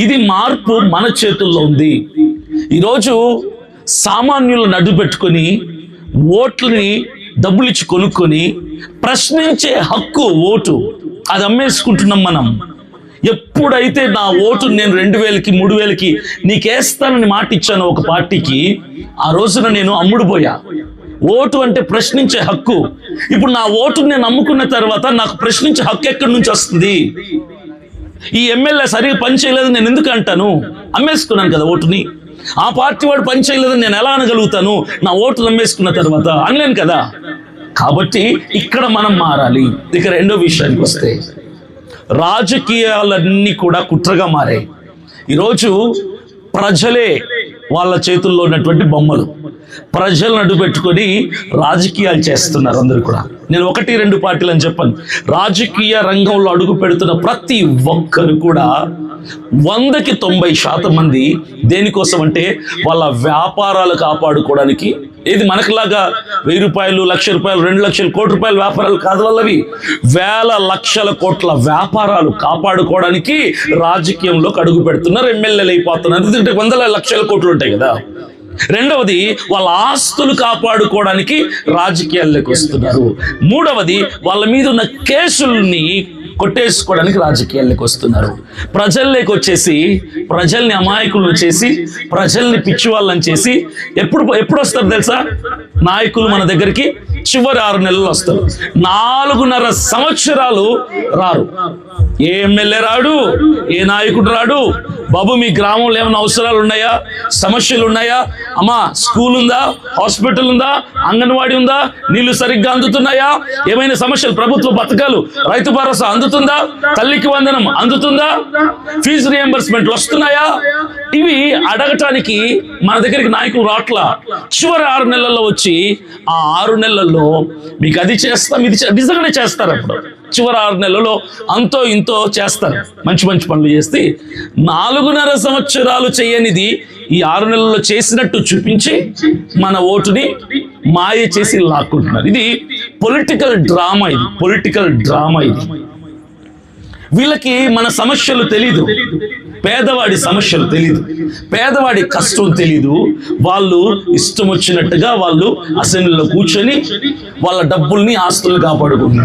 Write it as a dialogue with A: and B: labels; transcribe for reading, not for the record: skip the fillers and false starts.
A: ఇది మార్పు మన చేతుల్లో ఉంది. ఈరోజు సామాన్యులు నడ్డు పెట్టుకొని ఓట్లని డబ్బులు ఇచ్చి కొనుక్కొని ప్రశ్నించే హక్కు ఓటు అది అమ్మేసుకుంటున్నాం మనం. ఎప్పుడైతే నా ఓటు నేను 2000కి 3000కి నీకేస్తానని మాట ఇచ్చాను ఒక పార్టీకి, ఆ రోజున నేను అమ్ముడుపోయా. ఓటు అంటే ప్రశ్నించే హక్కు. ఇప్పుడు నా ఓటుని నేను అమ్ముకున్న తర్వాత నాకు ప్రశ్నించే హక్కు ఎక్కడి నుంచి వస్తుంది? ఈ ఎమ్మెల్యే సరిగ్గా పని చేయలేదని నేను ఎందుకు అంటాను? అమ్మేసుకున్నాను కదా ఓటుని. ఆ పార్టీ వాడు పని చేయలేదని నేను ఎలా అనగలుగుతాను? నా ఓటు అమ్మేసుకున్న తర్వాత అనలేను కదా. కాబట్టి ఇక్కడ మనం మారాలి. ఇక రెండో విషయానికి వస్తే, రాజకీయాలన్నీ కూడా కుట్రగా మారాయి. ఈరోజు ప్రజలే వాళ్ళ చేతుల్లో ఉన్నటువంటి బొమ్మలు. ప్రజలను అడ్డు పెట్టుకొని రాజకీయాలు చేస్తున్నారు అందరూ కూడా. నేను 1-2 పార్టీలు అని చెప్పాను. రాజకీయ రంగంలో అడుగు పెడుతున్న ప్రతి ఒక్కరు కూడా 100కి 90% మంది దేనికోసం అంటే వాళ్ళ వ్యాపారాలు కాపాడుకోవడానికి. ఇది మనకులాగా 1000 రూపాయలు, 1,00,000 రూపాయలు, 2 లక్షల కోట్ల రూపాయల వ్యాపారాలు కాదు వాళ్ళవి. వేల లక్షల కోట్ల వ్యాపారాలు కాపాడుకోవడానికి రాజకీయంలోకి అడుగు పెడుతున్నారు, ఎమ్మెల్యేలు అయిపోతున్నారు. ఎందుకంటే 100 లక్షల కోట్లు ఉంటాయి కదా. రెండవది, వాళ్ళ ఆస్తులు కాపాడుకోవడానికి రాజకీయాల్లోకి వస్తున్నారు. మూడవది, వాళ్ళ మీద ఉన్న కేసుల్ని కొట్టేసుకోవడానికి రాజకీయాల్లోకి వస్తున్నారు. ప్రజల్లోకి వచ్చేసి ప్రజల్ని అమాయకులను చేసి ప్రజల్ని పిచ్చి వాళ్ళని చేసి ఎప్పుడు వస్తారు తెలుసా? నాయకులు మన దగ్గరికి చివరి 6 నెలలు వస్తారు. 4.5 సంవత్సరాలు రారు. ఏ ఎమ్మెల్యే రాడు, ఏ నాయకుడు రాడు. బాబు, మీ గ్రామంలో ఏమైనా అవసరాలు ఉన్నాయా? సమస్యలు ఉన్నాయా? అమ్మా, స్కూల్ ఉందా? హాస్పిటల్ ఉందా? అంగన్వాడీ ఉందా? నీళ్లు సరిగ్గా అందుతున్నాయా? ఏమైనా సమస్యలు, ప్రభుత్వ పథకాలు, రైతు భరోసా అందుతుందా? తల్లికి వందనం అందుతుందా? ఫీజు రియంబర్స్మెంట్లు వస్తున్నాయా? ఇవి అడగటానికి మన దగ్గరికి నాయకులు రాట్లా. చివరి 6 నెలల్లో వచ్చి ఆ 6 నెలల్లో మీకు అది చేస్తాం, ఇది నిజంగానే చేస్తారు. అప్పుడు చివరి 6 నెలల్లో అంతో ఇంతో చేస్తారు, మంచి మంచి పనులు చేస్తే. 4.5 సంవత్సరాలు చేయనిది ఈ 6 నెలల్లో చేసినట్టు చూపించి మన ఓటుని మాయ చేసి లాక్కుంటున్నారు. ఇది పొలిటికల్ డ్రామా. ఇది వీళ్ళకి మన సమస్యలు తెలీదు, పేదవాడి సమస్యలు తెలీదు, పేదవాడి కష్టం తెలీదు. వాళ్ళు ఇష్టం వచ్చినట్టుగా వాళ్ళు అసెంబ్లీలో కూర్చొని వాళ్ళ డబ్బుల్ని, ఆస్తులు కాపాడుకుంటున్నారు.